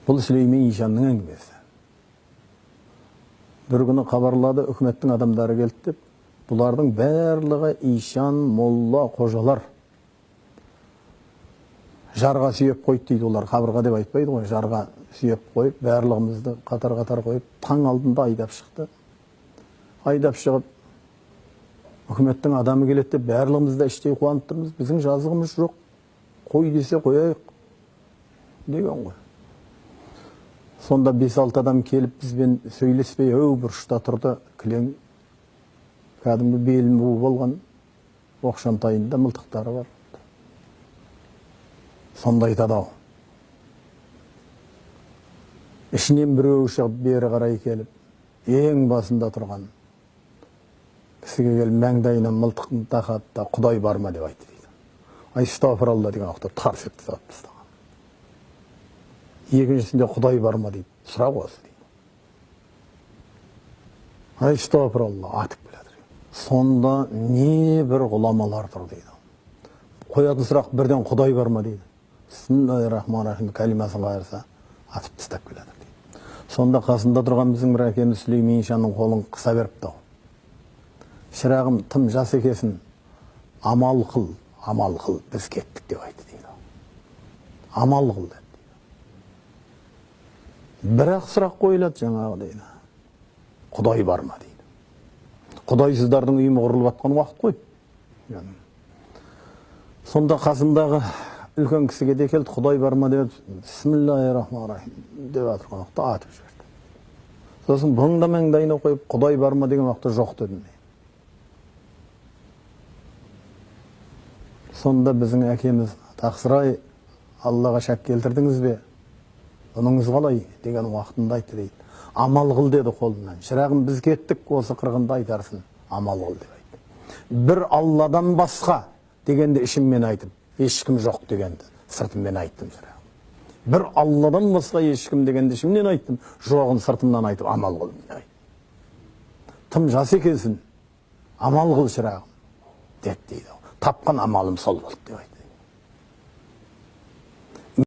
Бұл Сүлеймен Ишанның әңгімесі. Bir күні хабарлады, үкіметтің адамдары келді деп, бұлардың барлығы Ишан, молла, қожалар жарға сүйеп қойды дейді. Олар қабырға деп айтпайды ғой, жарға сүйеп қойып, барлығымызды қатар-қатар қойып, таң алдында айдап шықты. Айдап шығып, үкіметтің адамы келеді деп, барлығымызда іштей қуанып тұрмыз, біздің жазығымыз жоқ, қой десе қояйық деген ғой. Сонда 5-6 адам келіп бізбен сөйлеспей, бұрышта тұрды, кілең, кәдімгі белін буып болған, оқшантайында мылтықтары бар. Сонда айтады ау. Ішінен біреу шығып бері қарай келіп, ең басында тұрған кісіге келіп, маңдайынан мылтығын тақады да, Құдай бар ма деп айтты дейді. Ай, стафыралла деген уақытта тарс етті салып тастаған. Екіншісінде Құдай бар ма дейді, сұрақ осы дейді. Ай, стафыралла, атып келеді. Сонда не бір ғұламалар тұр дейді. Қоятын сұрақ бірден Құдай бар ма дейді. Бисмиллахир-рахманир-рахим кәлимасын қайырса, атып тастап келеді дейді. Сонда қасында тұрған біздің бір әкеміз Сүлеймен Ишанның қолын қыса беріпті. Шырағым, тым жас екесін, амал қыл, біз кеттік деп айтты дейді. Амал қыл деді. Бірақ сұрақ қойылады жаңағы дейді. Құдай бар ма дейді. Құдайсыздардың үйімі құрылып атқан уақыт қой. Сонда қасындағы үлкен кісіге де келді, Құдай бар ма деп, Бисмиллахир-рахманир-рахим деп атырған уақытта атып жіберді. Сосын бұңда маңдайына қойып, Құдай бар ма деген уақытта жоқ дедім. Сонда біздің әкеміз, тақсырай, Аллаға шәк келтірдіңіз бе? Оныңыз қалай деген уақытында айтты дейді. Амал қыл деді қолынан. Шырағым, біз кеттік, осы қырғында айтарсың. Амал қыл деп айтты. Бір Алладан басқа дегенде ішіммен айтып, ешкім жоқ дегенді сыртыммен айттым шырағым. Бір Алладан басқа ешкім дегенде ішімнен айттым, жоғын сыртымнан айтып, амал қыл мен айттым. Тым жас екенсің, амал қыл шырағым, деді дейді. Тапқан амалым сол болды деп айтты.